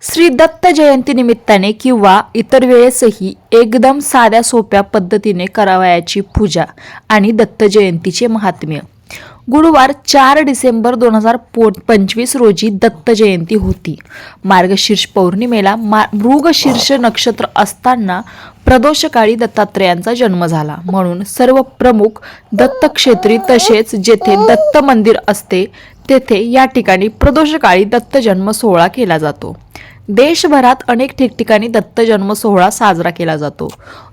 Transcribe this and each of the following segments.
श्री दत्त जयंती निमित्ताने किंवा इतर वेळेसही एकदम साध्या सोप्या पद्धतीने करावयाची पूजा आणि दत्त जयंतीचे महात्म्य. गुरुवार 4 डिसेंबर 2025 रोजी दत्त जयंती होती. मार्गशीर्ष पौर्णिमेला मृगशीर्ष नक्षत्र असताना प्रदोषकाळी दत्तात्रेयांचा जन्म झाला. म्हणून सर्व प्रमुख दत्तक्षेत्री तसेच जेथे दत्त मंदिर असते तेथे या ठिकाणी प्रदोषकाळी दत्त जन्म सोहळा केला जातो. देशभरात अनेक ठिकठिकाणी दत्त जन्म सोहळा साजरा केला जातो.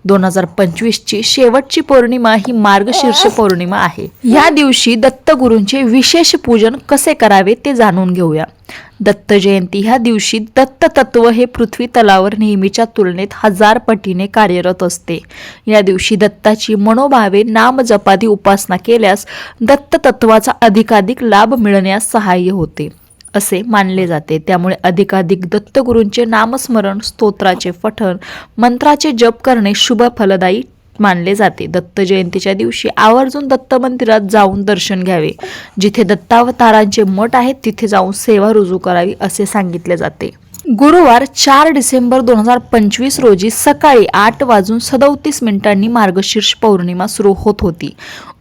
2025 ची शेवटची पौर्णिमा ही मार्गशीर्ष पौर्णिमा आहे. या दिवशी दत्तगुरूंचे विशेष पूजन कसे करावे ते जाणून घेऊया. दत्त जयंती ह्या दिवशी दत्त तत्व हे पृथ्वी तलावर नेहमीच्या तुलनेत 1000 पटीने कार्यरत असते. या दिवशी दत्ताची मनोभावे नामजपादी उपासना केल्यास दत्त तत्वाचा अधिकाधिक लाभ मिळण्यास सहाय्य होते असे मानले जाते. त्यामुळे अधिकाधिक दत्तगुरूंचे नामस्मरण, स्तोत्राचे पठण, मंत्राचे जप करणे शुभ फलदायी मानले जाते. दत्त जयंतीच्या दिवशी आवर्जून दत्त मंदिरात जाऊन दर्शन घ्यावे. जिथे दत्तावतारांचे मठ आहेत तिथे जाऊन सेवा रुजू करावी असे सांगितले जाते. गुरुवार 4 डिसेंबर 2025 रोजी सकाळी 8:37 मार्गशीर्ष पौर्णिमा सुरू होत होती.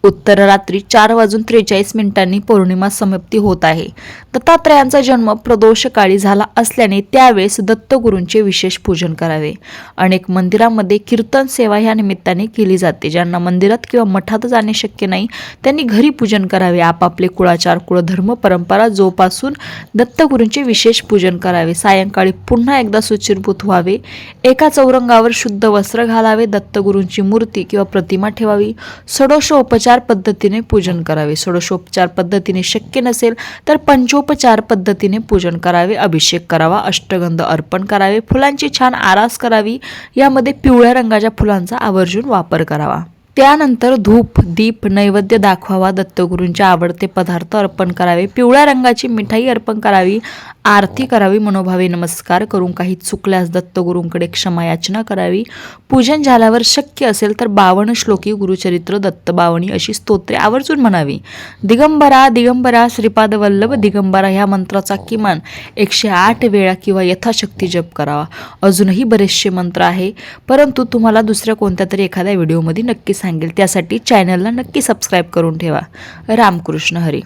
उत्तर रात्री 4:43 पौर्णिमा समाप्ती होत आहे. दत्तात्रेयांचा जन्म प्रदोषकाळी झाला असल्याने त्यावेळेस दत्तगुरूंचे विशेष पूजन करावे. अनेक मंदिरांमध्ये कीर्तन सेवा ह्या निमित्ताने केली जाते. ज्यांना मंदिरात किंवा मठात जाणे शक्य नाही त्यांनी घरी पूजन करावे. आपापले कुळाचार, कुळधर्म, परंपरा जोपासून दत्तगुरूंचे विशेष पूजन करावे. सायंकाळी पुन्हा एकदा शुचिर्भूत व्हावे. एका चौरंगावर शुद्ध वस्त्र घालावे. दत्तगुरूंची मूर्ती किंवा प्रतिमा ठेवावी. षोडशोपचार पद्धतीने पूजन करावे. षोडशोपचार पद्धतीने शक्य नसेल तर पंचोपचार पद्धतीने पूजन करावे. अभिषेक करावा. अष्टगंध अर्पण करावे. फुलांची छान आरास करावी. यामध्ये पिवळ्या रंगाच्या फुलांचा आवर्जून वापर करावा. त्यानंतर धूप, दीप, नैवेद्य दाखवावा. दत्तगुरूंचे आवडते पदार्थ अर्पण करावे. पिवळ्या रंगाची मिठाई अर्पण करावी. आरती करावी. मनोभावे नमस्कार करून काही चुकल्यास दत्तगुरूंकडे क्षमायाचना करावी. पूजन झाल्यावर शक्य असेल तर 52 श्लोकी गुरुचरित्र, दत्तबावणी अशी स्तोत्रे आवर्जून म्हणावी. दिगंबरा दिगंबरा श्रीपाद वल्लभ दिगंबरा ह्या मंत्राचा किमान 108 वेळा किंवा यथाशक्ती जप करावा. अजूनही बरेचसे मंत्र आहे परंतु तुम्हाला दुसऱ्या कोणत्या तरी एखाद्या व्हिडिओमध्ये नक्की सांगेल. त्यासाठी चॅनलला नक्की सबस्क्राईब करून ठेवा. रामकृष्ण हरी.